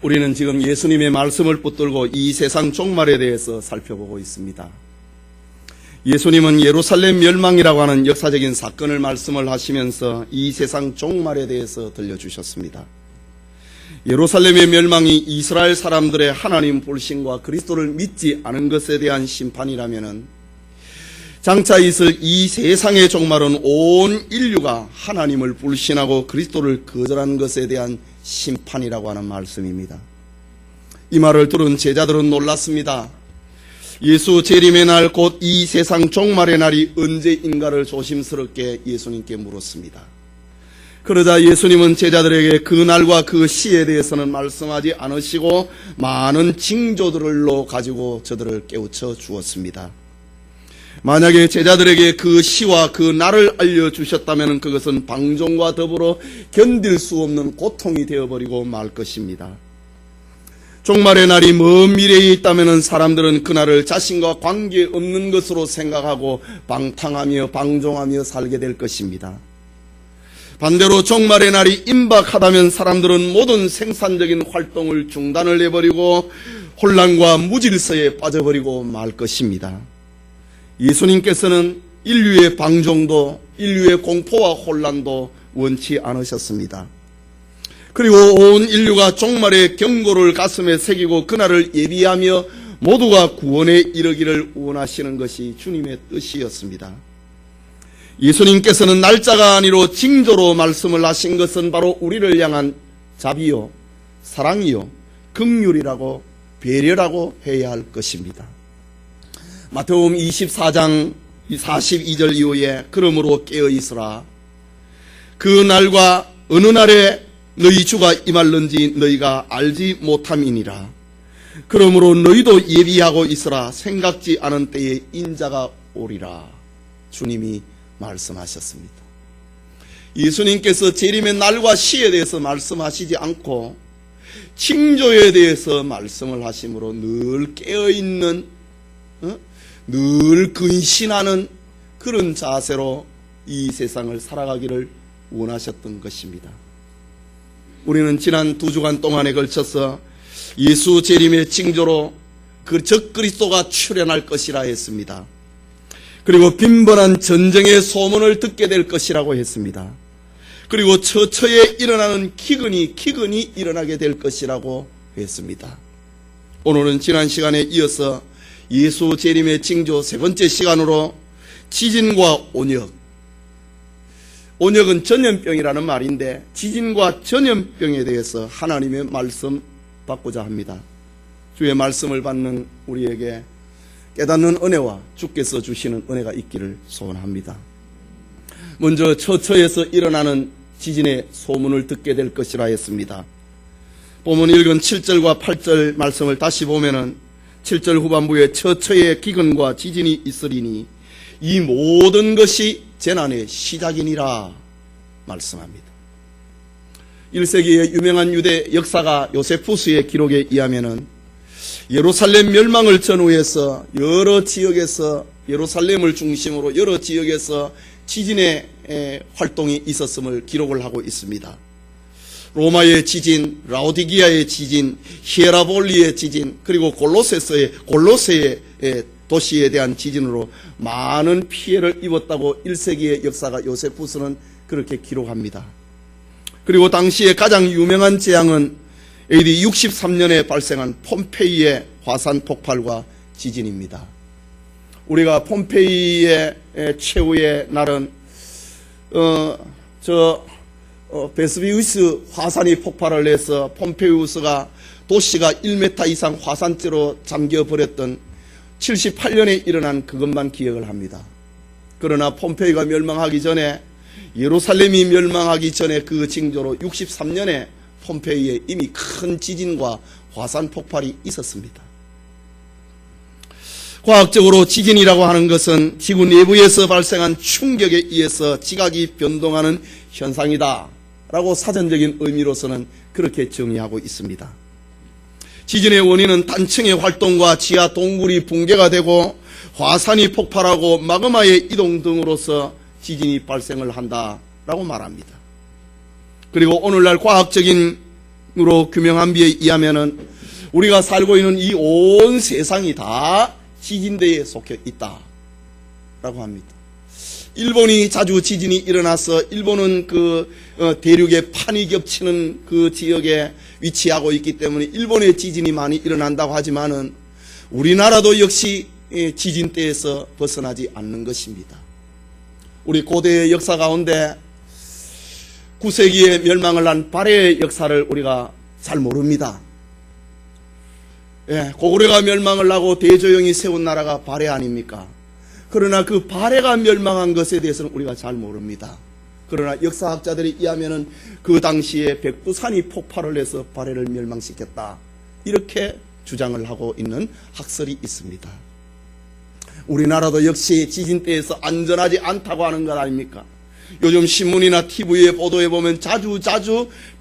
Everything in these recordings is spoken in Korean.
우리는 지금 예수님의 말씀을 붙들고 이 세상 종말에 대해서 살펴보고 있습니다. 예수님은 예루살렘 멸망이라고 하는 역사적인 사건을 말씀을 하시면서 이 세상 종말에 대해서 들려주셨습니다. 예루살렘의 멸망이 이스라엘 사람들의 하나님 불신과 그리스도를 믿지 않은 것에 대한 심판이라면 장차 있을 이 세상의 종말은 온 인류가 하나님을 불신하고 그리스도를 거절한 것에 대한 심판이라고 하는 말씀입니다. 이 말을 들은 제자들은 놀랐습니다. 예수 재림의 날 곧 이 세상 종말의 날이 언제인가를 조심스럽게 예수님께 물었습니다. 그러자 예수님은 제자들에게 그 날과 그 시에 대해서는 말씀하지 않으시고 많은 징조들로 가지고 저들을 깨우쳐 주었습니다. 만약에 제자들에게 그 시와 그 날을 알려주셨다면 그것은 방종과 더불어 견딜 수 없는 고통이 되어버리고 말 것입니다. 종말의 날이 먼 미래에 있다면 사람들은 그날을 자신과 관계없는 것으로 생각하고 방탕하며 방종하며 살게 될 것입니다. 반대로 종말의 날이 임박하다면 사람들은 모든 생산적인 활동을 중단을 해버리고 혼란과 무질서에 빠져버리고 말 것입니다. 예수님께서는 인류의 방종도 인류의 공포와 혼란도 원치 않으셨습니다. 그리고 온 인류가 종말의 경고를 가슴에 새기고 그날을 예비하며 모두가 구원에 이르기를 원하시는 것이 주님의 뜻이었습니다. 예수님께서는 날짜가 아니로 징조로 말씀을 하신 것은 바로 우리를 향한 자비요, 사랑이요, 긍휼이라고 배려라고 해야 할 것입니다. 마태복음 24장 42절 이후에 그러므로 깨어있으라. 그 날과 어느 날에 너희 주가 임할는지 너희가 알지 못함이니라. 그러므로 너희도 예비하고 있으라. 생각지 않은 때에 인자가 오리라. 주님이 말씀하셨습니다. 예수님께서 재림의 날과 시에 대해서 말씀하시지 않고 징조에 대해서 말씀을 하심으로 늘 깨어있는 늘 근신하는 그런 자세로 이 세상을 살아가기를 원하셨던 것입니다. 우리는 지난 2주간 동안에 걸쳐서 예수 재림의 징조로 그 적그리스도가 출현할 것이라 했습니다. 그리고 빈번한 전쟁의 소문을 듣게 될 것이라고 했습니다. 그리고 처처에 일어나는 기근이 일어나게 될 것이라고 했습니다. 오늘은 지난 시간에 이어서 예수 재림의 징조 세 번째 시간으로 지진과 온역. 온역은 전염병이라는 말인데 지진과 전염병에 대해서 하나님의 말씀 받고자 합니다. 주의 말씀을 받는 우리에게 깨닫는 은혜와 주께서 주시는 은혜가 있기를 소원합니다. 먼저 처처에서 일어나는 지진의 소문을 듣게 될 것이라 했습니다. 본문 읽은 7절과 8절 말씀을 다시 보면은 7절 후반부에 처처의 기근과 지진이 있으리니 이 모든 것이 재난의 시작이니라 말씀합니다. 1세기의 유명한 유대 역사가 요세푸스의 기록에 의하면은 예루살렘 멸망을 전후해서 여러 지역에서 예루살렘을 중심으로 여러 지역에서 지진의 활동이 있었음을 기록을 하고 있습니다. 로마의 지진, 라오디기아의 지진, 히에라볼리의 지진, 그리고 골로새의 도시에 대한 지진으로 많은 피해를 입었다고 1세기의 역사가 요세푸스는 그렇게 기록합니다. 그리고 당시에 가장 유명한 재앙은 AD 63년에 발생한 폼페이의 화산 폭발과 지진입니다. 우리가 폼페이의 최후의 날은 베스비우스 화산이 폭발을 해서 폼페이우스가 도시가 1m 이상 화산재로 잠겨버렸던 78년에 일어난 그것만 기억을 합니다. 그러나 폼페이가 멸망하기 전에 예루살렘이 멸망하기 전에 그 징조로 63년에 폼페이에 이미 큰 지진과 화산 폭발이 있었습니다. 과학적으로 지진이라고 하는 것은 지구 내부에서 발생한 충격에 의해서 지각이 변동하는 현상이다 라고 사전적인 의미로서는 그렇게 정의하고 있습니다. 지진의 원인은 단층의 활동과 지하 동굴이 붕괴가 되고 화산이 폭발하고 마그마의 이동 등으로서 지진이 발생을 한다라고 말합니다. 그리고 오늘날 과학적인 규명한 비에 의하면은 우리가 살고 있는 이 온 세상이 다 지진대에 속해 있다라고 합니다. 일본이 자주 지진이 일어나서 일본은 대륙에 판이 겹치는 그 지역에 위치하고 있기 때문에 일본의 지진이 많이 일어난다고 하지만은 우리나라도 역시 지진대에서 벗어나지 않는 것입니다. 우리 고대의 역사 가운데 9세기에 멸망을 한 발해의 역사를 우리가 잘 모릅니다. 고구려가 멸망을 하고 대조영이 세운 나라가 발해 아닙니까? 그러나 그 발해가 멸망한 것에 대해서는 우리가 잘 모릅니다. 그러나 역사학자들에 의하면은 그 당시에 백두산이 폭발을 해서 발해를 멸망시켰다, 이렇게 주장을 하고 있는 학설이 있습니다. 우리나라도 역시 지진대에서 안전하지 않다고 하는 것 아닙니까? 요즘 신문이나 TV에 보도해 보면 자주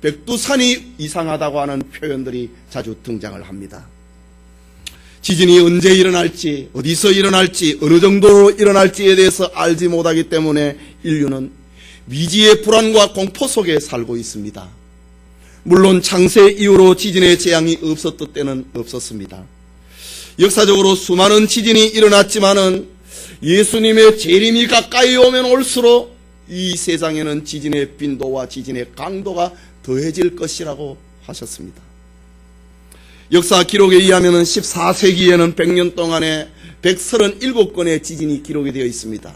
백두산이 이상하다고 하는 표현들이 자주 등장을 합니다. 지진이 언제 일어날지, 어디서 일어날지, 어느 정도로 일어날지에 대해서 알지 못하기 때문에 인류는 미지의 불안과 공포 속에 살고 있습니다. 물론 창세 이후로 지진의 재앙이 없었던 때는 없었습니다. 역사적으로 수많은 지진이 일어났지만은 예수님의 재림이 가까이 오면 올수록 이 세상에는 지진의 빈도와 지진의 강도가 더해질 것이라고 하셨습니다. 역사 기록에 의하면 14세기에는 100년 동안에 137건의 지진이 기록이 되어 있습니다.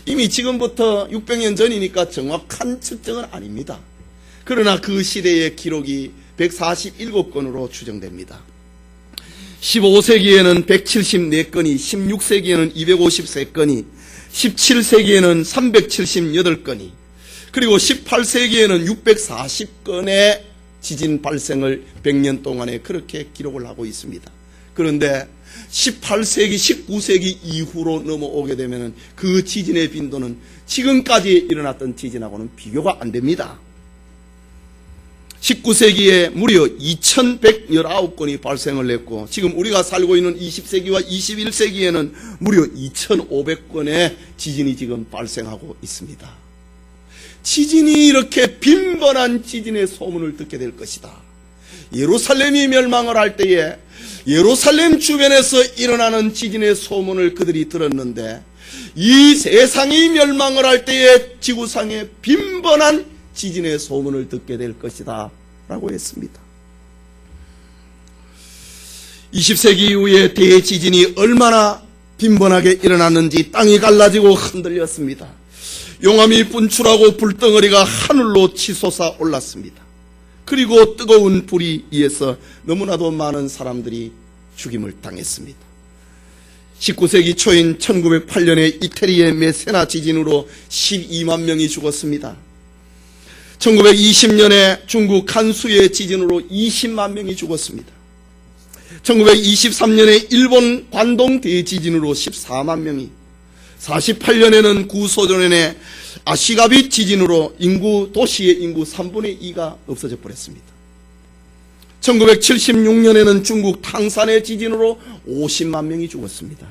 이미 지금부터 600년 전이니까 정확한 측정은 아닙니다. 그러나 그 시대의 기록이 147건으로 추정됩니다. 15세기에는 174건이, 16세기에는 253건이, 17세기에는 378건이, 그리고 18세기에는 640건의 지진 발생을 100년 동안에 그렇게 기록을 하고 있습니다. 그런데 18세기, 19세기 이후로 넘어오게 되면 그 지진의 빈도는 지금까지 일어났던 지진하고는 비교가 안 됩니다. 19세기에 무려 2119건이 발생을 했고, 지금 우리가 살고 있는 20세기와 21세기에는 무려 2500건의 지진이 지금 발생하고 있습니다. 지진이 이렇게 빈번한 지진의 소문을 듣게 될 것이다. 예루살렘이 멸망을 할 때에 예루살렘 주변에서 일어나는 지진의 소문을 그들이 들었는데, 이 세상이 멸망을 할 때에 지구상에 빈번한 지진의 소문을 듣게 될 것이다 라고 했습니다. 20세기 이후에 대지진이 얼마나 빈번하게 일어났는지 땅이 갈라지고 흔들렸습니다. 용암이 분출하고 불덩어리가 하늘로 치솟아 올랐습니다. 그리고 뜨거운 불이 위에서 너무나도 많은 사람들이 죽임을 당했습니다. 19세기 초인 1908년에 이태리의 메세나 지진으로 12만 명이 죽었습니다. 1920년에 중국 간수의 지진으로 20만 명이 죽었습니다. 1923년에 일본 관동 대지진으로 14만 명이, 48년에는 구소련의 아시가비 지진으로 도시의 인구 3분의 2가 없어져 버렸습니다. 1976년에는 중국 탕산의 지진으로 50만 명이 죽었습니다.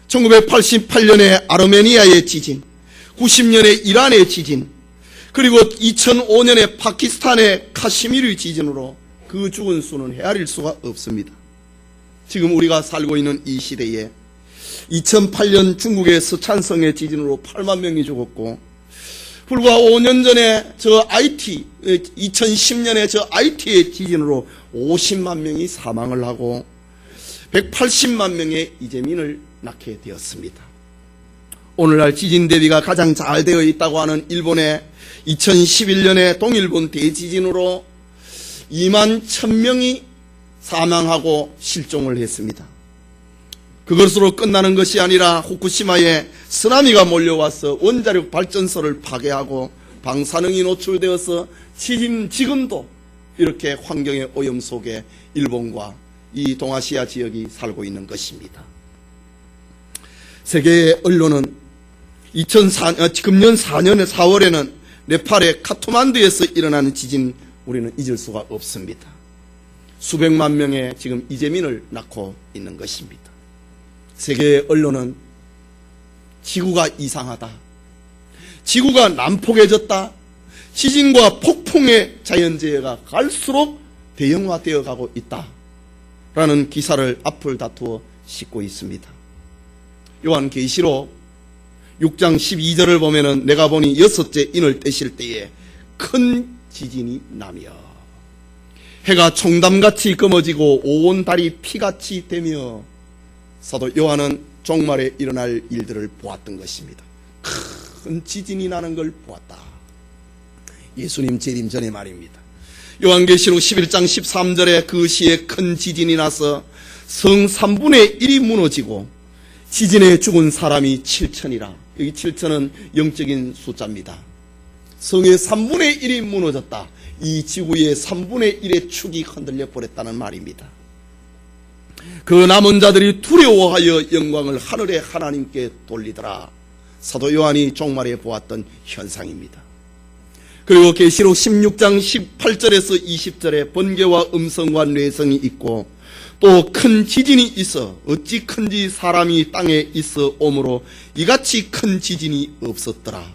1988년에 아르메니아의 지진, 90년에 이란의 지진, 그리고 2005년에 파키스탄의 카시미르 지진으로 그 죽은 수는 헤아릴 수가 없습니다. 지금 우리가 살고 있는 이 시대에 2008년 중국의 서촨성의 지진으로 8만 명이 죽었고, 불과 5년 전에 2010년에 IT의 지진으로 50만 명이 사망을 하고 180만 명의 이재민을 낳게 되었습니다. 오늘날 지진 대비가 가장 잘 되어 있다고 하는 일본의 2011년에 동일본 대지진으로 2만 1000명이 사망하고 실종을 했습니다. 그것으로 끝나는 것이 아니라 후쿠시마에 쓰나미가 몰려와서 원자력 발전소를 파괴하고 방사능이 노출되어서 지금도 이렇게 환경의 오염 속에 일본과 이 동아시아 지역이 살고 있는 것입니다. 세계의 언론은 금년 4월에는 네팔의 카트만두에서 일어나는 지진 우리는 잊을 수가 없습니다. 수백만 명의 지금 이재민을 낳고 있는 것입니다. 세계의 언론은 지구가 이상하다, 지구가 난폭해졌다, 지진과 폭풍의 자연재해가 갈수록 대형화되어 가고 있다라는 기사를 앞을 다투어 싣고 있습니다. 요한계시록 6장 12절을 보면은 내가 보니 여섯째 인을 떼실 때에 큰 지진이 나며 해가 총담같이 검어지고 온 달이 피같이 되며 사도 요한은 종말에 일어날 일들을 보았던 것입니다. 큰 지진이 나는 걸 보았다. 예수님 재림 전에 말입니다. 요한계시록 11장 13절에 그 시에 큰 지진이 나서 성 3분의 1이 무너지고 지진에 죽은 사람이 7천이라. 여기 7천은 영적인 숫자입니다. 성의 3분의 1이 무너졌다. 이 지구의 3분의 1의 축이 흔들려 버렸다는 말입니다. 그 남은 자들이 두려워하여 영광을 하늘의 하나님께 돌리더라. 사도 요한이 종말에 보았던 현상입니다. 그리고 계시록 16장 18절에서 20절에 번개와 음성과 뇌성이 있고 또 큰 지진이 있어 어찌 큰지 사람이 땅에 있어 오므로 이같이 큰 지진이 없었더라.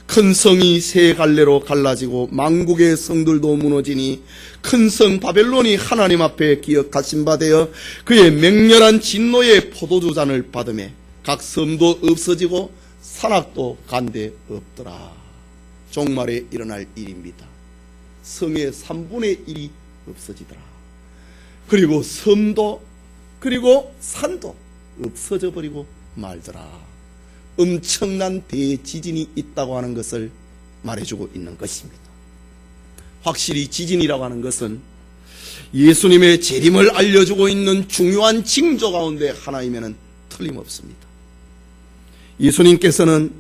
큰 성이 세 갈래로 갈라지고 만국의 성들도 무너지니 큰 성 바벨론이 하나님 앞에 기억하신 바 되어 그의 맹렬한 진노의 포도주 잔을 받으매 각 섬도 없어지고 산악도 간데 없더라. 종말에 일어날 일입니다. 성의 3분의 1이 없어지더라. 그리고 섬도 그리고 산도 없어져 버리고 말더라. 엄청난 대지진이 있다고 하는 것을 말해주고 있는 것입니다. 확실히 지진이라고 하는 것은 예수님의 재림을 알려주고 있는 중요한 징조 가운데 하나이면은 틀림없습니다. 예수님께서는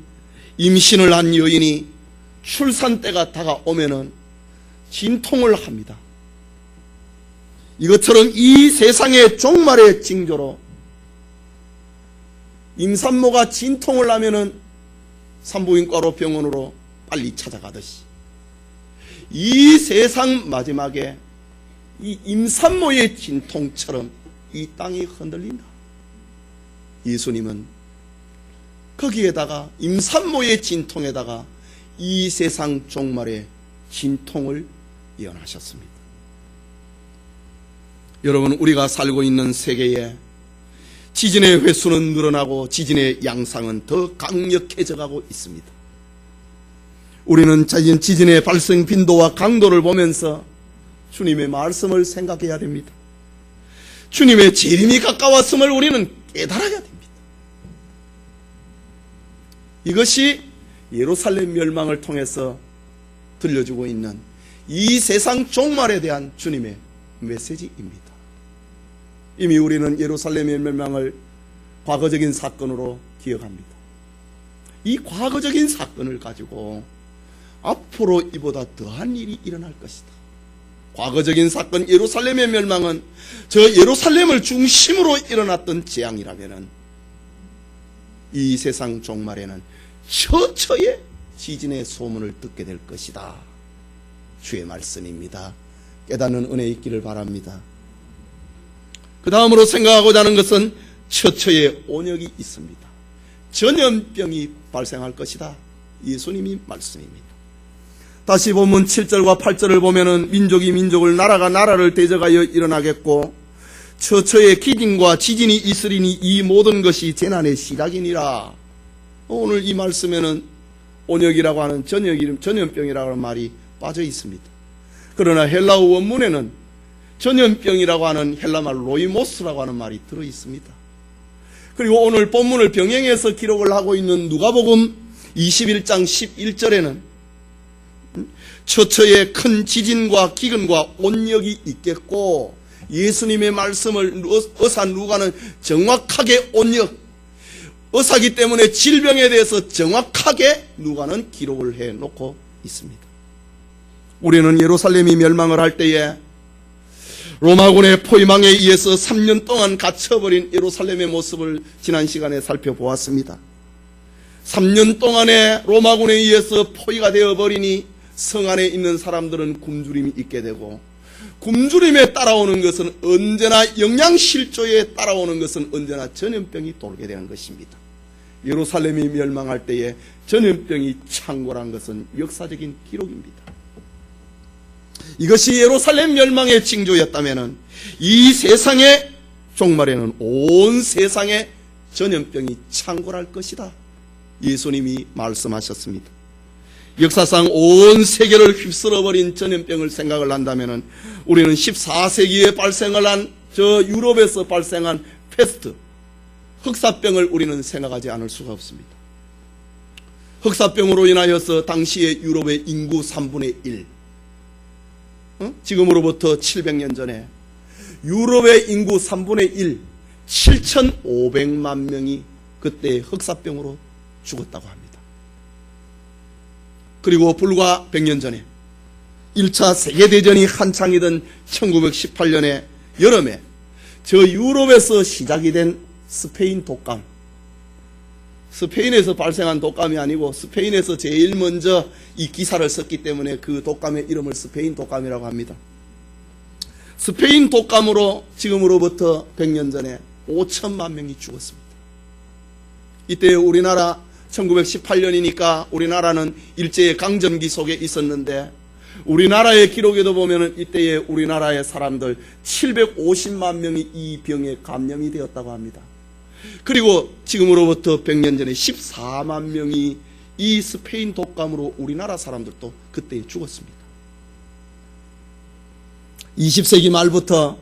임신을 한 여인이 출산 때가 다가오면은 진통을 합니다. 이것처럼 이 세상의 종말의 징조로 임산모가 진통을 하면은 산부인과로 병원으로 빨리 찾아가듯이 이 세상 마지막에 이 임산모의 진통처럼 이 땅이 흔들린다. 예수님은 거기에다가 임산모의 진통에다가 이 세상 종말의 진통을 예언하셨습니다. 여러분, 우리가 살고 있는 세계에 지진의 횟수는 늘어나고 지진의 양상은 더 강력해져 가고 있습니다. 우리는 지진의 발생 빈도와 강도를 보면서 주님의 말씀을 생각해야 됩니다. 주님의 재림이 가까웠음을 우리는 깨달아야 됩니다. 이것이 예루살렘 멸망을 통해서 들려주고 있는 이 세상 종말에 대한 주님의 메시지입니다. 이미 우리는 예루살렘의 멸망을 과거적인 사건으로 기억합니다. 이 과거적인 사건을 가지고 앞으로 이보다 더한 일이 일어날 것이다. 과거적인 사건 예루살렘의 멸망은 저 예루살렘을 중심으로 일어났던 재앙이라면 이 세상 종말에는 처처의 지진의 소문을 듣게 될 것이다. 주의 말씀입니다. 깨닫는 은혜 있기를 바랍니다. 그 다음으로 생각하고자 하는 것은 처처의 온역이 있습니다. 전염병이 발생할 것이다. 예수님이 말씀입니다. 다시 보면 7절과 8절을 보면은 민족이 민족을 나라가 나라를 대적하여 일어나겠고 처처의 기진과 지진이 있으리니 이 모든 것이 재난의 시작이니라. 오늘 이 말씀에는 온역이라고 하는 전염병이라고 하는 말이 빠져 있습니다. 그러나 헬라어 원문에는 전염병이라고 하는 헬라말 로이모스라고 하는 말이 들어 있습니다. 그리고 오늘 본문을 병행해서 기록을 하고 있는 누가복음 21장 11절에는 처처에 큰 지진과 기근과 온역이 있겠고 예수님의 말씀을 의사 누가는 정확하게 온역, 의사기 때문에 질병에 대해서 정확하게 누가는 기록을 해놓고 있습니다. 우리는 예루살렘이 멸망을 할 때에 로마군의 포위망에 의해서 3년 동안 갇혀버린 예루살렘의 모습을 지난 시간에 살펴보았습니다. 3년 동안에 로마군에 의해서 포위가 되어버리니 성 안에 있는 사람들은 굶주림이 있게 되고 굶주림에 따라오는 것은 언제나 영양실조에 따라오는 것은 언제나 전염병이 돌게 되는 것입니다. 예루살렘이 멸망할 때에 전염병이 창궐한 것은 역사적인 기록입니다. 이것이 예루살렘 멸망의 징조였다면 이 세상의 종말에는 온 세상에 전염병이 창궐할 것이다. 예수님이 말씀하셨습니다. 역사상 온 세계를 휩쓸어버린 전염병을 생각을 한다면 우리는 14세기에 발생을 한 저 유럽에서 발생한 패스트, 흑사병을 우리는 생각하지 않을 수가 없습니다. 흑사병으로 인하여서 당시의 유럽의 인구 3분의 1, 지금으로부터 700년 전에 유럽의 인구 3분의 1, 7,500만 명이 그때 흑사병으로 죽었다고 합니다. 그리고 불과 100년 전에 1차 세계대전이 한창이던 1918년에 여름에 저 유럽에서 시작이 된 스페인 독감, 스페인에서 발생한 독감이 아니고 스페인에서 제일 먼저 이 기사를 썼기 때문에 그 독감의 이름을 스페인 독감이라고 합니다. 스페인 독감으로 지금으로부터 100년 전에 5천만 명이 죽었습니다. 이때 우리나라 1918년이니까 우리나라는 일제의 강점기 속에 있었는데 우리나라의 기록에도 보면 이때에 우리나라의 사람들 750만 명이 이 병에 감염이 되었다고 합니다. 그리고 지금으로부터 100년 전에 14만 명이 이 스페인 독감으로 우리나라 사람들도 그때 죽었습니다. 20세기 말부터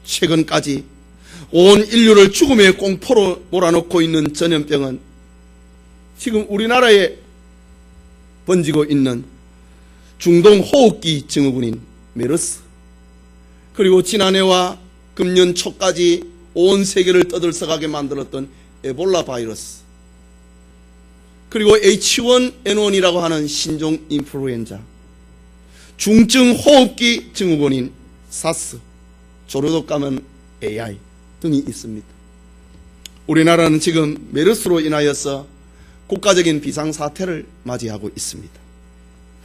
최근까지 온 인류를 죽음의 공포로 몰아넣고 있는 전염병은 지금 우리나라에 번지고 있는 중동 호흡기 증후군인 메르스, 그리고 지난해와 금년 초까지 온 세계를 떠들썩하게 만들었던 에볼라 바이러스, 그리고 H1N1이라고 하는 신종 인플루엔자, 중증 호흡기 증후군인 사스, 조류독 감염 AI 등이 있습니다. 우리나라는 지금 메르스로 인하여서 국가적인 비상사태를 맞이하고 있습니다.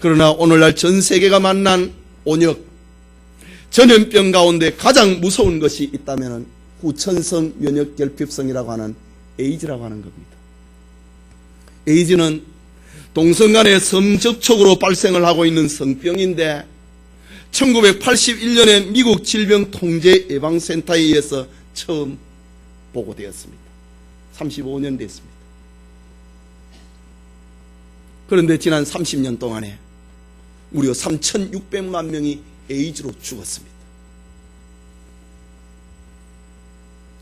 그러나 오늘날 전 세계가 만난 온역, 전염병 가운데 가장 무서운 것이 있다면 후천성 면역결핍성이라고 하는 에이즈라고 하는 겁니다. 에이즈는 동성간의 성접촉으로 발생을 하고 있는 성병인데 1981년에 미국 질병통제예방센터에 의해서 처음 보고되었습니다. 35년 됐습니다. 그런데 지난 30년 동안에 무려 3,600만 명이 에이즈로 죽었습니다.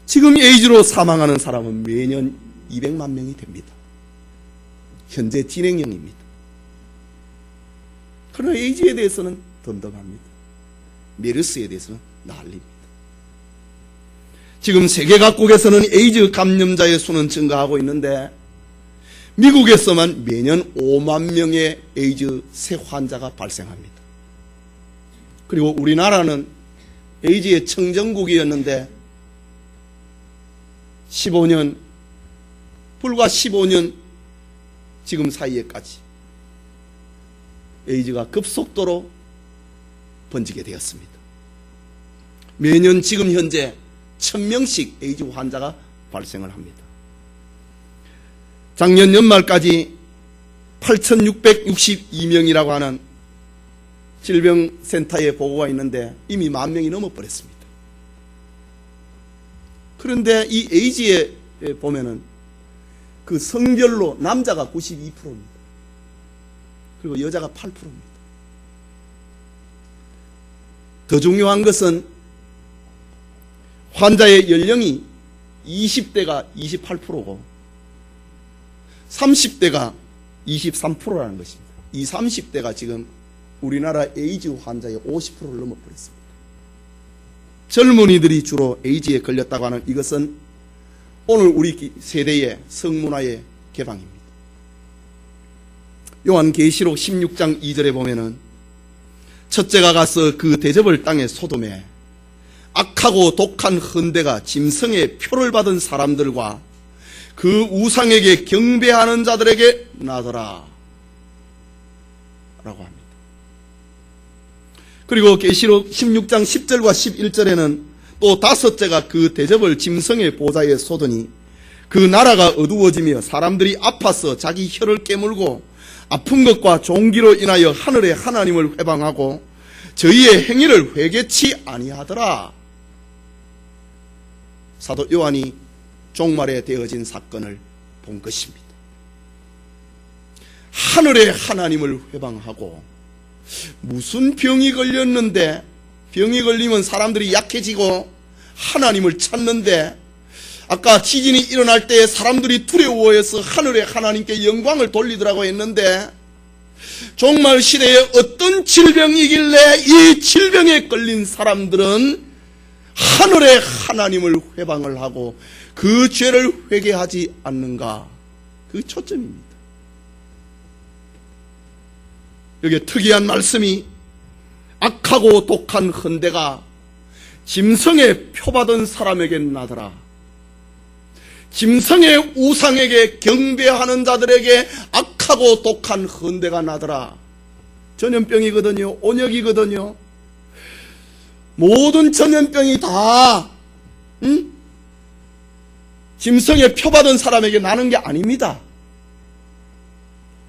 지금 에이즈로 사망하는 사람은 매년 200만 명이 됩니다. 현재 진행형입니다. 그러나 에이즈에 대해서는 덤덤합니다. 메르스에 대해서는 난립니다. 지금 세계 각국에서는 에이즈 감염자의 수는 증가하고 있는데 미국에서만 매년 5만 명의 에이즈 새 환자가 발생합니다. 그리고 우리나라는 에이즈의 청정국이었는데 불과 15년 지금 사이에까지 에이즈가 급속도로 번지게 되었습니다. 매년 지금 현재 1000명씩 에이즈 환자가 발생을 합니다. 작년 연말까지 8,662명이라고 하는 질병센터에 보고가 있는데 이미 10,000명이 넘어버렸습니다. 그런데 이 에이즈에 보면은 그 성별로 남자가 92%입니다. 그리고 여자가 8%입니다. 더 중요한 것은 환자의 연령이 20대가 28%고 30대가 23%라는 것입니다. 이 30대가 지금 우리나라 에이즈 환자의 50%를 넘어버렸습니다. 젊은이들이 주로 에이즈에 걸렸다고 하는 이것은 오늘 우리 세대의 성문화의 개방입니다. 요한계시록 16장 2절에 보면은 첫째가 가서 그 대접을 땅에 소돔에 악하고 독한 헌대가 짐승의 표를 받은 사람들과 그 우상에게 경배하는 자들에게 나더라 라고 합니다. 그리고 계시록 16장 10절과 11절에는 또 다섯째가 그 대접을 짐승의 보좌에 쏟으니 그 나라가 어두워지며 사람들이 아파서 자기 혀를 깨물고 아픈 것과 종기로 인하여 하늘의 하나님을 회방하고 저희의 행위를 회개치 아니하더라. 사도 요한이 종말에 되어진 사건을 본 것입니다. 하늘의 하나님을 회방하고 무슨 병이 걸렸는데, 병이 걸리면 사람들이 약해지고 하나님을 찾는데, 아까 지진이 일어날 때 사람들이 두려워해서 하늘의 하나님께 영광을 돌리더라고 했는데, 종말 시대에 어떤 질병이길래 이 질병에 걸린 사람들은 하늘의 하나님을 회방을 하고 그 죄를 회개하지 않는가? 그 초점입니다. 여기에 특이한 말씀이 악하고 독한 헌대가 짐승의 표받은 사람에게 나더라. 짐승의 우상에게 경배하는 자들에게 악하고 독한 헌대가 나더라. 전염병이거든요. 온역이거든요. 모든 전염병이 다 짐승의 표받은 사람에게 나는 게 아닙니다.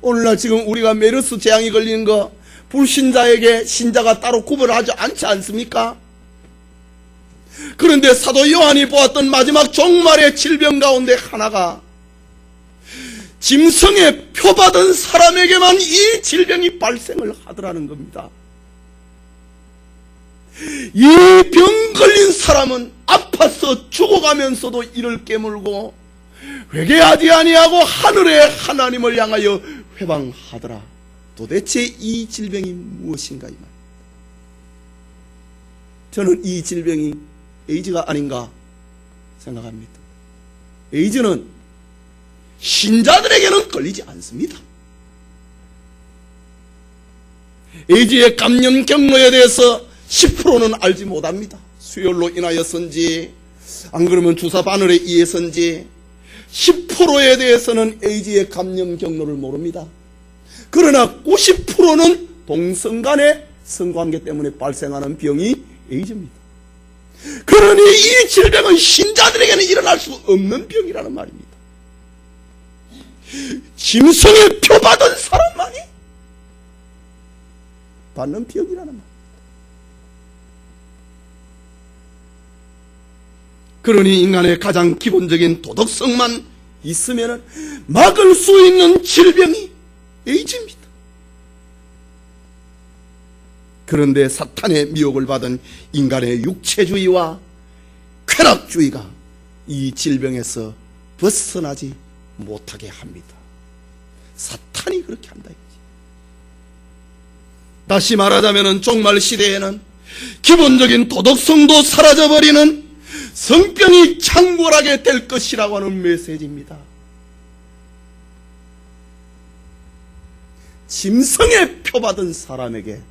오늘날 지금 우리가 메르스 재앙이 걸리는 거 불신자에게 신자가 따로 구별하지 않지 않습니까? 그런데 사도 요한이 보았던 마지막 종말의 질병 가운데 하나가 짐승의 표받은 사람에게만 이 질병이 발생을 하더라는 겁니다. 이 병 걸린 사람은 아파서 죽어가면서도 이를 깨물고 회개하지 아니하고 하늘의 하나님을 향하여 회방하더라. 도대체 이 질병이 무엇인가 이 말입니다. 저는 이 질병이 에이즈가 아닌가 생각합니다. 에이즈는 신자들에게는 걸리지 않습니다. 에이즈의 감염 경로에 대해서 10%는 알지 못합니다. 수혈로 인하여선지 안 그러면 주사 바늘에 의해서인지 10%에 대해서는 에이즈의 감염 경로를 모릅니다. 그러나 90%는 동성간의 성관계 때문에 발생하는 병이 에이즈입니다. 그러니 이 질병은 신자들에게는 일어날 수 없는 병이라는 말입니다. 짐승의 표받은 사람만이 받는 병이라는 말입니다. 그러니 인간의 가장 기본적인 도덕성만 있으면 막을 수 있는 질병이 에이즈입니다. 그런데 사탄의 미혹을 받은 인간의 육체주의와 쾌락주의가 이 질병에서 벗어나지 못하게 합니다. 사탄이 그렇게 한다. 다시 말하자면 종말 시대에는 기본적인 도덕성도 사라져버리는 성병이 창궐하게 될 것이라고 하는 메시지입니다. 짐승의 표받은 사람에게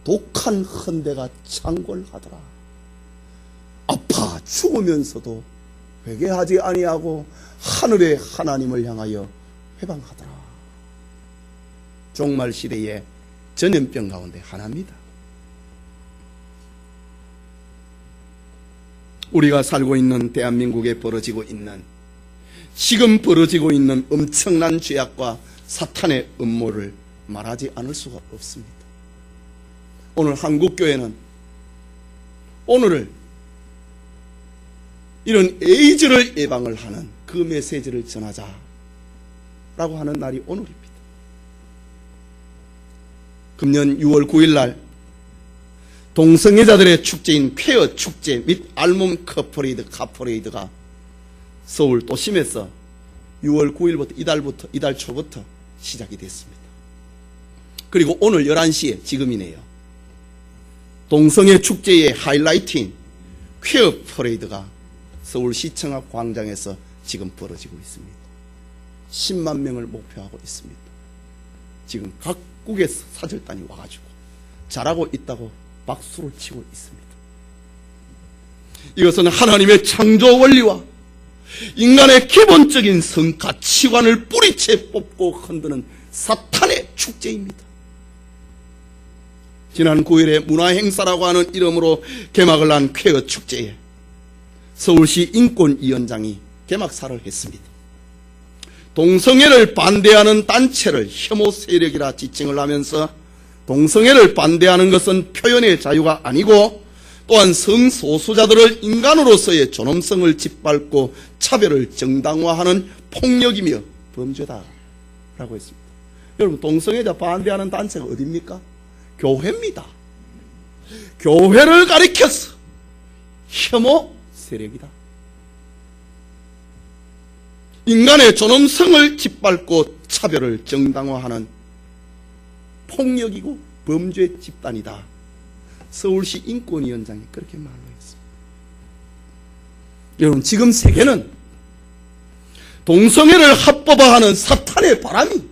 독한 헌대가 창궐하더라. 아파 죽으면서도 회개하지 아니하고 하늘의 하나님을 향하여 회방하더라. 종말 시대의 전염병 가운데 하나입니다. 우리가 살고 있는 대한민국에 벌어지고 있는, 지금 벌어지고 있는 엄청난 죄악과 사탄의 음모를 말하지 않을 수가 없습니다. 오늘 한국교회는 오늘을 이런 에이즈를 예방을 하는 그 메시지를 전하자라고 하는 날이 오늘입니다. 금년 6월 9일 날 동성애자들의 축제인 퀘어 축제 및 알몸 카퍼레이드가 서울 도심에서 6월 9일부터 이달 초부터 시작이 됐습니다. 그리고 오늘 11시에 지금이네요. 동성애 축제의 하이라이트인 퀘어 퍼레이드가 서울시청 앞 광장에서 지금 벌어지고 있습니다. 10만 명을 목표하고 있습니다. 지금 각국에서 사절단이 와가지고 잘하고 있다고 박수를 치고 있습니다. 이것은 하나님의 창조 원리와 인간의 기본적인 성가치관을 뿌리채 뽑고 흔드는 사탄의 축제입니다. 지난 9일에 문화행사라고 하는 이름으로 개막을 한 퀘어 축제에 서울시 인권위원장이 개막사를 했습니다. 동성애를 반대하는 단체를 혐오 세력이라 지칭을 하면서 동성애를 반대하는 것은 표현의 자유가 아니고 또한 성소수자들을 인간으로서의 존엄성을 짓밟고 차별을 정당화하는 폭력이며 범죄다라고 했습니다. 여러분, 동성애자 반대하는 단체가 어디입니까? 교회입니다. 교회를 가리켜서 혐오 세력이다. 인간의 존엄성을 짓밟고 차별을 정당화하는 폭력이고 범죄 집단이다. 서울시 인권위원장이 그렇게 말로 했습니다. 여러분, 지금 세계는 동성애를 합법화하는 사탄의 바람이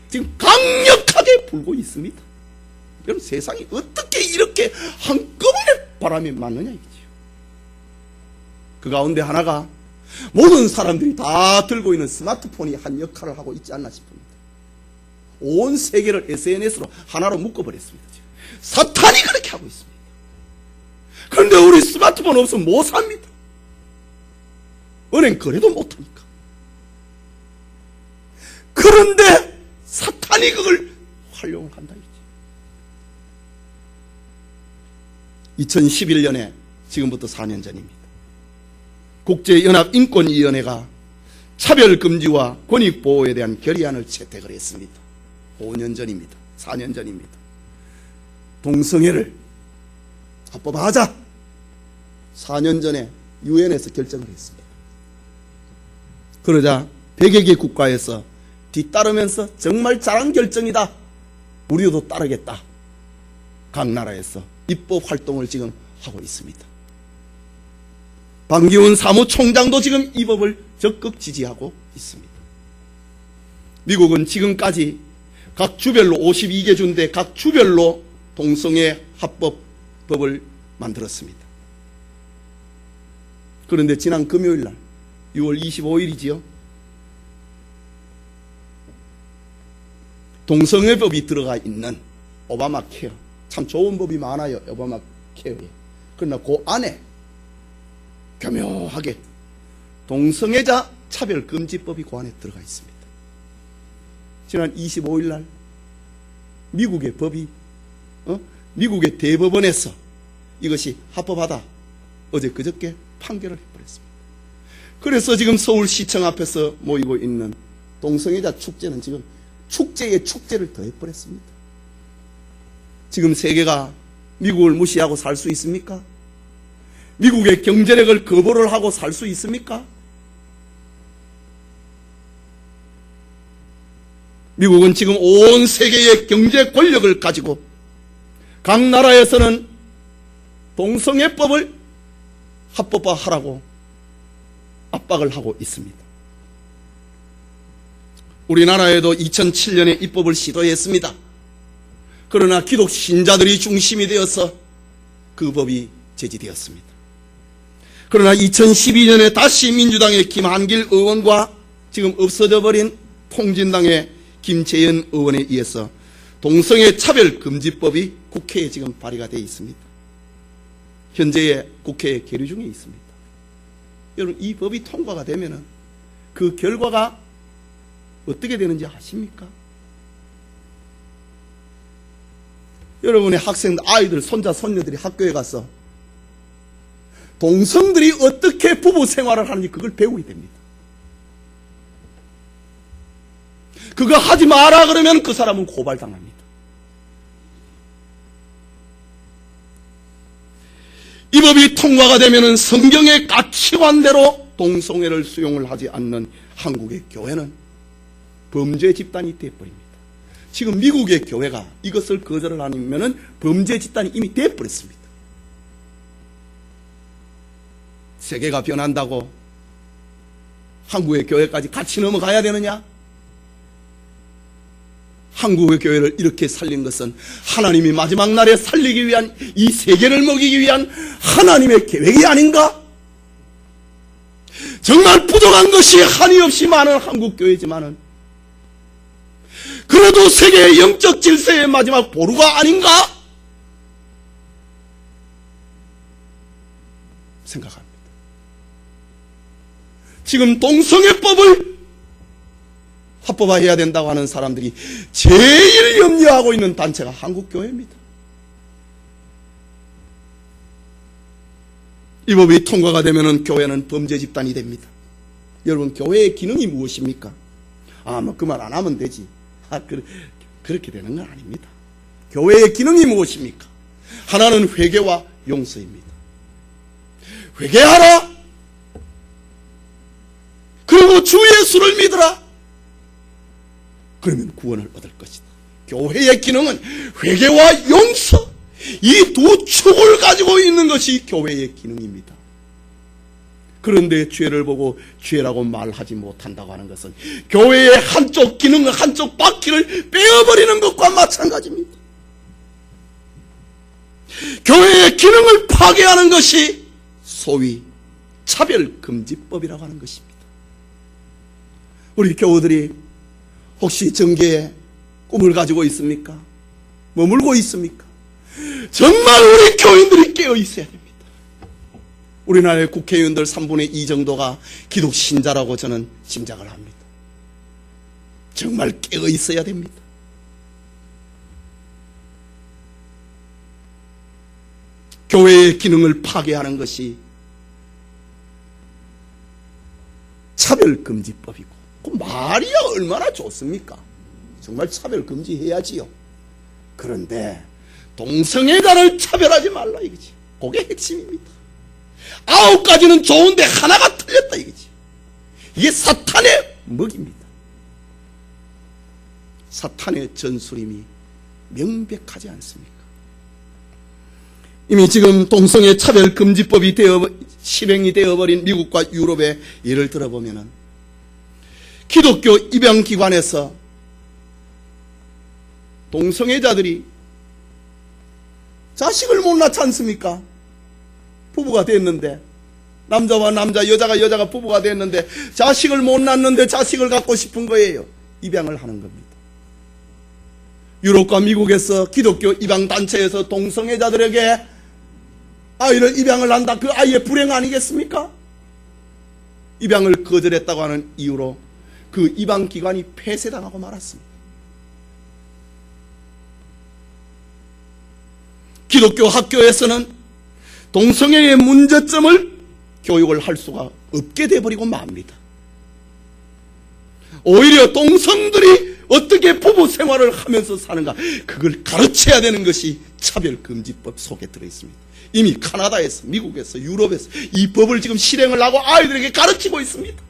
지금 강력하게 불고 있습니다. 여러분, 세상이 어떻게 이렇게 한꺼번에 바람이 맞느냐 이거지요. 그 가운데 하나가 모든 사람들이 다 들고 있는 스마트폰이 한 역할을 하고 있지 않나 싶습니다. 온 세계를 SNS로 하나로 묶어버렸습니다. 지금. 사탄이 그렇게 하고 있습니다. 그런데 우리 스마트폰 없으면 못 삽니다. 은행 거래도 못하니까. 그런데 사탄이 그걸 활용을 한다 이지. 2011년에 지금부터 4년 전입니다. 국제연합인권위원회가 차별금지와 권익보호에 대한 결의안을 채택을 했습니다. 5년 전입니다. 4년 전입니다. 동성애를 합법화하자. 4년 전에 유엔에서 결정을 했습니다. 그러자 100여 개 국가에서 뒤따르면서 정말 잘한 결정이다. 우리도 따르겠다. 각 나라에서 입법 활동을 지금 하고 있습니다. 반기문 사무총장도 지금 이 법을 적극 지지하고 있습니다. 미국은 지금까지 각 주별로 52개 주인데 각 주별로 동성애 합법법을 만들었습니다. 그런데 지난 금요일 날 6월 25일이지요. 동성애법이 들어가 있는 오바마 케어, 참 좋은 법이 많아요. 오바마 케어에. 그러나 그 안에 교묘하게 동성애자 차별금지법이 그 안에 들어가 있습니다. 지난 25일 날 미국의 법이 미국의 대법원에서 이것이 합법하다 어제 그저께 판결을 해버렸습니다. 그래서 지금 서울시청 앞에서 모이고 있는 동성애자 축제는 지금 축제에 축제를 더해버렸습니다. 지금 세계가 미국을 무시하고 살 수 있습니까? 미국의 경제력을 거부를 하고 살 수 있습니까? 미국은 지금 온 세계의 경제 권력을 가지고 각 나라에서는 동성애법을 합법화하라고 압박을 하고 있습니다. 우리나라에도 2007년에 입법을 시도했습니다. 그러나 기독 신자들이 중심이 되어서 그 법이 제지되었습니다. 그러나 2012년에 다시 민주당의 김한길 의원과 지금 없어져 버린 통진당의 김재현 의원에 의해서 동성애 차별금지법이 국회에 지금 발의가 되어 있습니다. 현재의 국회에 계류 중에 있습니다. 여러분, 이 법이 통과가 되면은 그 결과가 어떻게 되는지 아십니까? 여러분의 학생들, 아이들, 손자, 손녀들이 학교에 가서 동성들이 어떻게 부부 생활을 하는지 그걸 배우게 됩니다. 그거 하지 마라 그러면 그 사람은 고발당합니다. 이 법이 통과가 되면은 성경의 가치관대로 동성애를 수용을 하지 않는 한국의 교회는 범죄 집단이 되어버립니다. 지금 미국의 교회가 이것을 거절을 하면은 범죄 집단이 이미 되어버렸습니다. 세계가 변한다고 한국의 교회까지 같이 넘어가야 되느냐? 한국의 교회를 이렇게 살린 것은 하나님이 마지막 날에 살리기 위한, 이 세계를 먹이기 위한 하나님의 계획이 아닌가? 정말 부족한 것이 한이 없이 많은 한국 교회지만은 그래도 세계의 영적 질서의 마지막 보루가 아닌가? 생각합니다. 지금 동성애법을 합법화해야 된다고 하는 사람들이 제일 염려하고 있는 단체가 한국교회입니다. 이 법이 통과가 되면 교회는 범죄 집단이 됩니다. 여러분, 교회의 기능이 무엇입니까? 그 말 안 하면 되지. 그렇게 되는 건 아닙니다. 교회의 기능이 무엇입니까? 하나는 회개와 용서입니다. 회개하라! 그리고 주 예수를 믿으라! 그러면 구원을 얻을 것이다. 교회의 기능은 회개와 용서, 이 두 축을 가지고 있는 것이 교회의 기능입니다. 그런데 죄를 보고 죄라고 말하지 못한다고 하는 것은 교회의 한쪽 기능, 한쪽 바퀴를 빼어버리는 것과 마찬가지입니다. 교회의 기능을 파괴하는 것이 소위 차별금지법이라고 하는 것입니다. 우리 교우들이 혹시 정계에 꿈을 가지고 있습니까? 머물고 있습니까? 정말 우리 교인들이 깨어 있어야 됩니다. 우리나라의 국회의원들 3분의 2 정도가 기독 신자라고 저는 짐작을 합니다. 정말 깨어 있어야 됩니다. 교회의 기능을 파괴하는 것이 차별금지법이고, 그 말이야 얼마나 좋습니까? 정말 차별금지해야지요. 그런데 동성애자를 차별하지 말라 이거지. 그게 핵심입니다. 9가지는 좋은데 하나가 틀렸다 이거지. 이게 사탄의 먹입니다. 사탄의 전술임이 명백하지 않습니까? 이미 지금 동성애 차별금지법이 실행이 되어버린 미국과 유럽의 예를 들어보면 기독교 입양기관에서 동성애자들이 자식을 못 낳지 않습니까? 부부가 됐는데, 남자와 남자, 여자가 여자가 부부가 됐는데 자식을 못 낳는데 자식을 갖고 싶은 거예요. 입양을 하는 겁니다. 유럽과 미국에서 기독교 입양단체에서 동성애자들에게 아이를 입양을 한다. 그 아이의 불행 아니겠습니까? 입양을 거절했다고 하는 이유로 그 입양기관이 폐쇄당하고 말았습니다. 기독교 학교에서는 동성애의 문제점을 교육을 할 수가 없게 돼버리고 맙니다. 오히려 동성들이 어떻게 부부 생활을 하면서 사는가, 그걸 가르쳐야 되는 것이 차별금지법 속에 들어있습니다. 이미 카나다에서, 미국에서, 유럽에서 이 법을 지금 실행을 하고 아이들에게 가르치고 있습니다.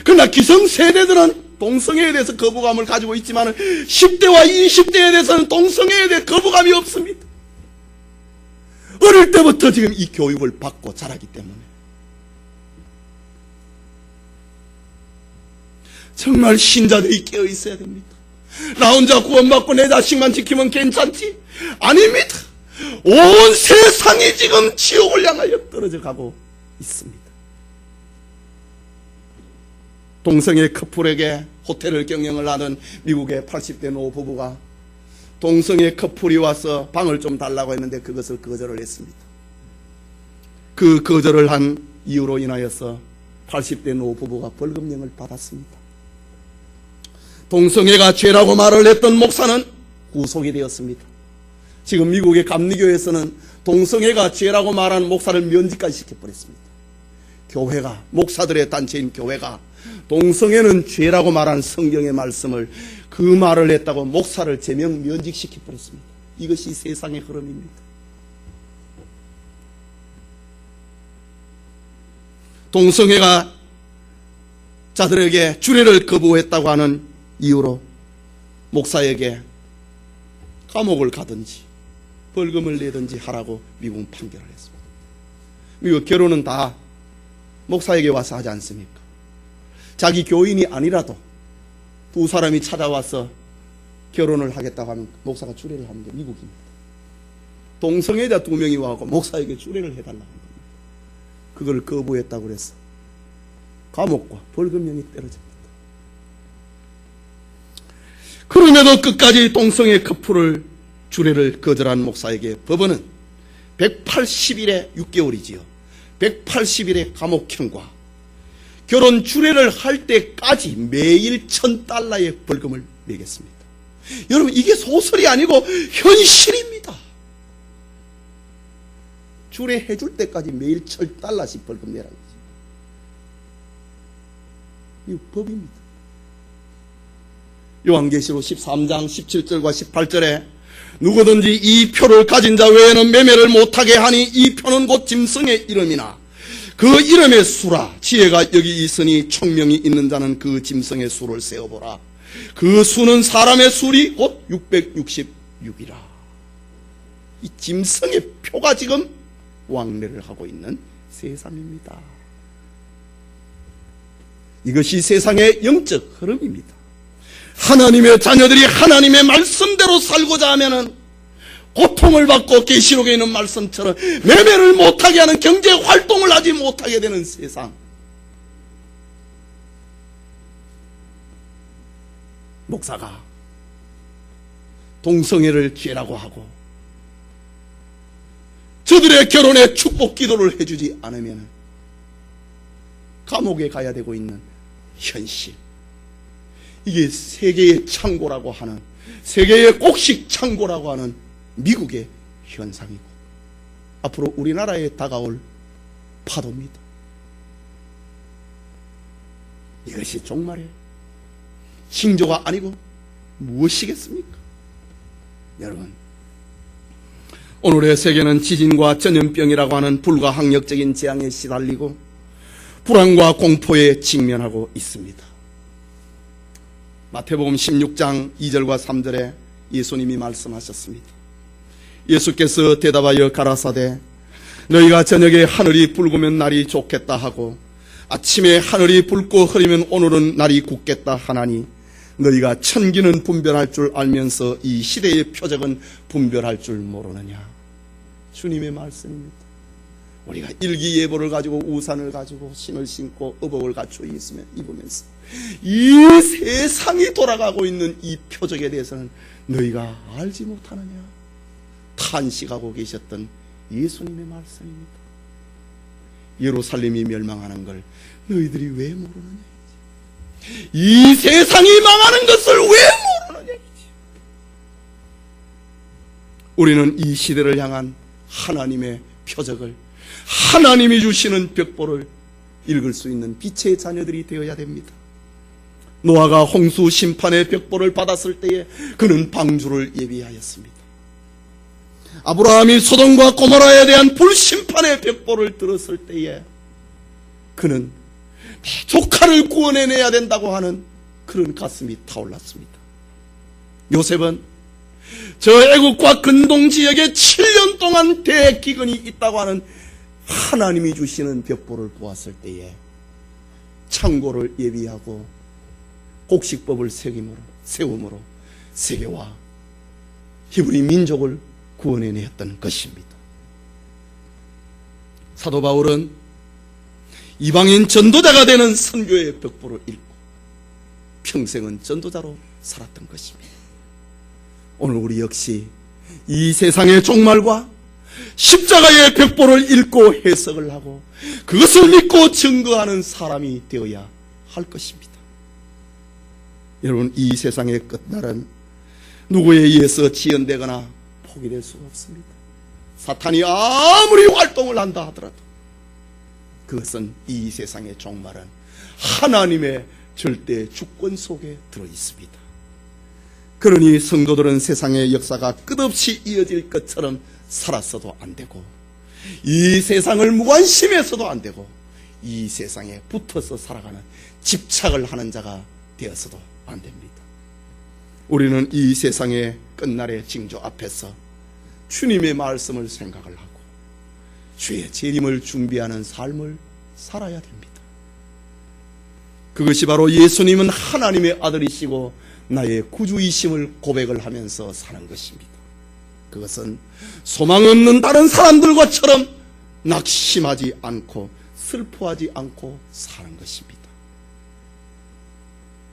그러나 기성세대들은 동성애에 대해서 거부감을 가지고 있지만 10대와 20대에 대해서는 동성애에 대해 거부감이 없습니다. 어릴 때부터 지금 이 교육을 받고 자라기 때문에 정말 신자들이 깨어 있어야 됩니다. 나 혼자 구원받고 내 자식만 지키면 괜찮지? 아닙니다. 온 세상이 지금 지옥을 향하여 떨어져 가고 있습니다. 동성애 커플에게 호텔을 경영을 하던 미국의 80대 노부부가 동성애 커플이 와서 방을 좀 달라고 했는데 그것을 거절을 했습니다. 그 거절을 한 이유로 인하여서 80대 노부부가 벌금형을 받았습니다. 동성애가 죄라고 말을 했던 목사는 구속이 되었습니다. 지금 미국의 감리교에서는 동성애가 죄라고 말하는 목사를 면직까지 시켜버렸습니다. 교회가, 목사들의 단체인 교회가 동성애는 죄라고 말한 성경의 말씀을, 그 말을 했다고 목사를 제명 면직시켜버렸습니다. 이것이 세상의 흐름입니다. 동성애가 자들에게 주례를 거부했다고 하는 이유로 목사에게 감옥을 가든지 벌금을 내든지 하라고 미국은 판결을 했습니다. 미국 결혼은 다 목사에게 와서 하지 않습니까? 자기 교인이 아니라도 두 사람이 찾아와서 결혼을 하겠다고 하면 목사가 주례를 하는 게 미국입니다. 동성애자 2명이 와서 목사에게 주례를 해달라는 겁니다. 그걸 거부했다고 그래서 감옥과 벌금형이 떨어집니다. 그럼에도 끝까지 동성애 커플을 주례를 거절한 목사에게 법원은 180일에 6개월이지요. 180일의 감옥형과 결혼 주례를 할 때까지 매일 $1,000의 벌금을 매겼습니다. 여러분, 이게 소설이 아니고 현실입니다. 주례 해줄 때까지 매일 $1,000씩 벌금 내라는 거죠. 이거 법입니다. 요한계시록 13장 17절과 18절에 누구든지 이 표를 가진 자 외에는 매매를 못하게 하니 이 표는 곧 짐승의 이름이나 그 이름의 수라. 지혜가 여기 있으니 총명이 있는 자는 그 짐승의 수를 세어보라. 그 수는 사람의 수리 곧 666이라. 이 짐승의 표가 지금 왕래를 하고 있는 세상입니다. 이것이 세상의 영적 흐름입니다. 하나님의 자녀들이 하나님의 말씀대로 살고자 하면은 고통을 받고 계시록에 있는 말씀처럼 매매를 못하게 하는 경제 활동을 하지 못하게 되는 세상. 목사가 동성애를 죄라고 하고 저들의 결혼에 축복 기도를 해주지 않으면 감옥에 가야 되고 있는 현실. 이게 세계의 창고라고 하는, 세계의 곡식 창고라고 하는 미국의 현상이고 앞으로 우리나라에 다가올 파도입니다. 이것이 종말의 징조가 아니고 무엇이겠습니까? 여러분, 오늘의 세계는 지진과 전염병이라고 하는 불가항력적인 재앙에 시달리고 불안과 공포에 직면하고 있습니다. 마태복음 16장 2절과 3절에 예수님이 말씀하셨습니다. 예수께서 대답하여 가라사대 너희가 저녁에 하늘이 붉으면 날이 좋겠다 하고 아침에 하늘이 붉고 흐리면 오늘은 날이 굳겠다 하나니 너희가 천기는 분별할 줄 알면서 이 시대의 표적은 분별할 줄 모르느냐. 주님의 말씀입니다. 우리가 일기예보를 가지고 우산을 가지고 신을 신고 의복을 갖추어 입으면서 이 세상이 돌아가고 있는 이 표적에 대해서는 너희가 알지 못하느냐 탄식하고 계셨던 예수님의 말씀입니다. 예루살렘이 멸망하는 걸 너희들이 왜 모르느냐. 이 세상이 망하는 것을 왜 모르느냐. 우리는 이 시대를 향한 하나님의 표적을, 하나님이 주시는 벽보를 읽을 수 있는 빛의 자녀들이 되어야 됩니다. 노아가 홍수 심판의 벽보를 받았을 때에 그는 방주를 예비하였습니다. 아브라함이 소돔과 고모라에 대한 불심판의 벽보를 들었을 때에 그는 조카를 구원해내야 된다고 하는 그런 가슴이 타올랐습니다. 요셉은 저 애국과 근동 지역에 7년 동안 대기근이 있다고 하는 하나님이 주시는 벽보를 보았을 때에 창고를 예비하고 곡식법을 세움으로 세계와 히브리 민족을 구원해냈던 것입니다. 사도 바울은 이방인 전도자가 되는 선교의 벽보를 읽고 평생은 전도자로 살았던 것입니다. 오늘 우리 역시 이 세상의 종말과 십자가의 벽보를 읽고 해석을 하고 그것을 믿고 증거하는 사람이 되어야 할 것입니다. 여러분, 이 세상의 끝날은 누구에 의해서 지연되거나 포기될 수가 없습니다. 사탄이 아무리 활동을 한다 하더라도 그것은 이 세상의 종말은 하나님의 절대 주권 속에 들어 있습니다. 그러니 성도들은 세상의 역사가 끝없이 이어질 것처럼 살았어도 안 되고 이 세상을 무관심해서도 안 되고 이 세상에 붙어서 살아가는 집착을 하는 자가 되어서도 안 됩니다. 우리는 이 세상의 끝날의 징조 앞에서 주님의 말씀을 생각을 하고 주의 재림을 준비하는 삶을 살아야 됩니다. 그것이 바로 예수님은 하나님의 아들이시고 나의 구주이심을 고백을 하면서 사는 것입니다. 그것은 소망 없는 다른 사람들과처럼 낙심하지 않고 슬퍼하지 않고 사는 것입니다.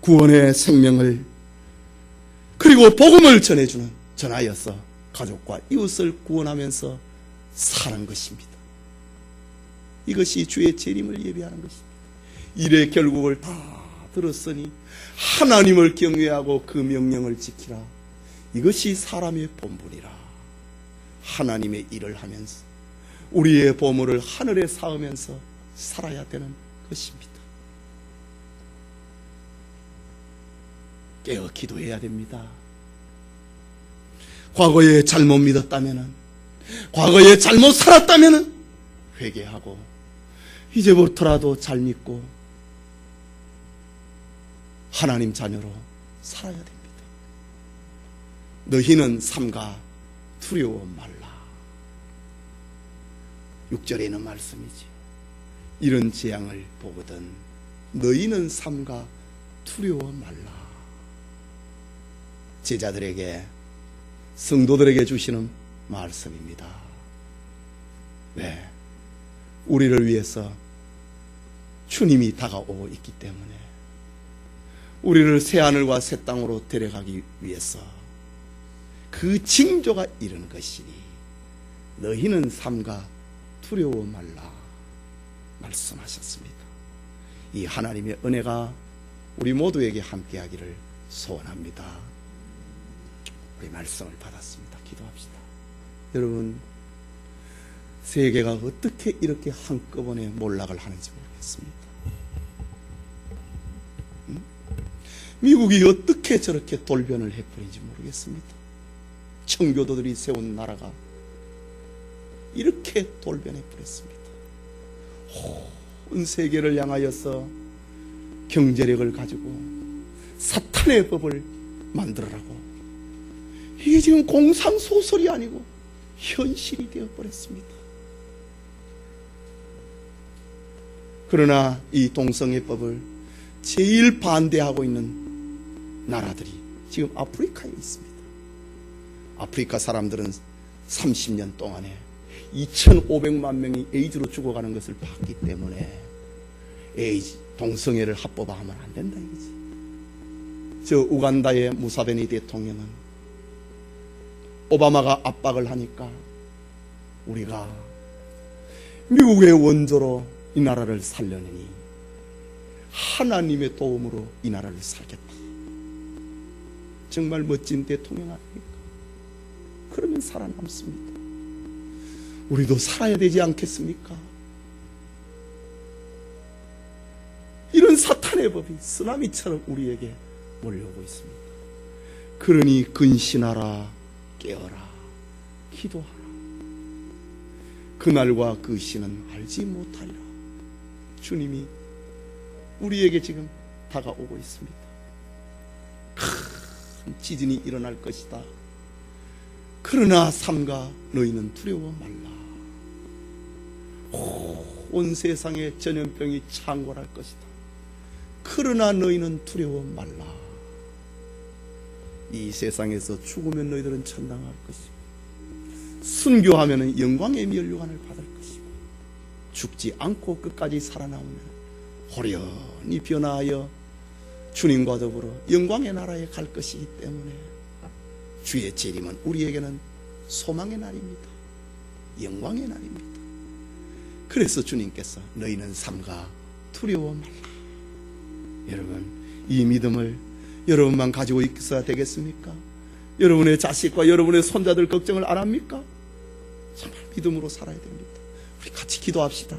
구원의 생명을 그리고 복음을 전하여서 가족과 이웃을 구원하면서 사는 것입니다. 이것이 주의 재림을 예비하는 것입니다. 일의 결국을 다 들었으니 하나님을 경외하고 그 명령을 지키라. 이것이 사람의 본분이라. 하나님의 일을 하면서 우리의 보물을 하늘에 쌓으면서 살아야 되는 것입니다. 깨어 기도해야 됩니다. 과거에 잘못 믿었다면, 과거에 잘못 살았다면 회개하고 이제부터라도 잘 믿고 하나님 자녀로 살아야 됩니다. 너희는 삼가 두려워 말라. 6절에 있는 말씀이지. 이런 재앙을 보거든 너희는 삼가 두려워 말라. 제자들에게, 성도들에게 주시는 말씀입니다. 왜? 우리를 위해서 주님이 다가오고 있기 때문에, 우리를 새하늘과 새 땅으로 데려가기 위해서 그 징조가 이런 것이니 너희는 삼가 두려워 말라 말씀하셨습니다. 이 하나님의 은혜가 우리 모두에게 함께하기를 소원합니다. 우리 말씀을 받았습니다. 기도합시다. 여러분, 세계가 어떻게 이렇게 한꺼번에 몰락을 하는지 모르겠습니다. 미국이 어떻게 저렇게 돌변을 해버린지 모르겠습니다. 청교도들이 세운 나라가 이렇게 돌변해버렸습니다. 온 세계를 향하여서 경제력을 가지고 사탄의 법을 만들어라고, 이게 지금 공상소설이 아니고 현실이 되어버렸습니다. 그러나 이 동성애법을 제일 반대하고 있는 나라들이 지금 아프리카에 있습니다. 아프리카 사람들은 30년 동안에 2,500만 명이 에이즈로 죽어가는 것을 봤기 때문에 에이즈, 동성애를 합법화하면 안 된다 이거지. 저 우간다의 무사베니 대통령은 오바마가 압박을 하니까 우리가 미국의 원조로 이 나라를 살려내니 하나님의 도움으로 이 나라를 살겠다. 정말 멋진 대통령 아닙니까? 그러면 살아남습니다. 우리도 살아야 되지 않겠습니까? 이런 사탄의 법이 쓰나미처럼 우리에게 몰려오고 있습니다. 그러니 근신하라, 깨어라, 기도하라. 그날과 그 시는 알지 못하리라. 주님이 우리에게 지금 다가오고 있습니다. 큰 지진이 일어날 것이다. 그러나 삼가 너희는 두려워 말라. 온 세상에 전염병이 창궐할 것이다. 그러나 너희는 두려워 말라. 이 세상에서 죽으면 너희들은 천당할 것이고, 순교하면 영광의 면류관을 받을 것이고, 죽지 않고 끝까지 살아남으면 호련히 변화하여 주님과 더불어 영광의 나라에 갈 것이기 때문에 주의 재림은 우리에게는 소망의 날입니다. 영광의 날입니다. 그래서 주님께서 너희는 삼가 두려워 말라. 여러분, 이 믿음을 여러분만 가지고 있어야 되겠습니까? 여러분의 자식과 여러분의 손자들 걱정을 안 합니까? 정말 믿음으로 살아야 됩니다. 우리 같이 기도합시다.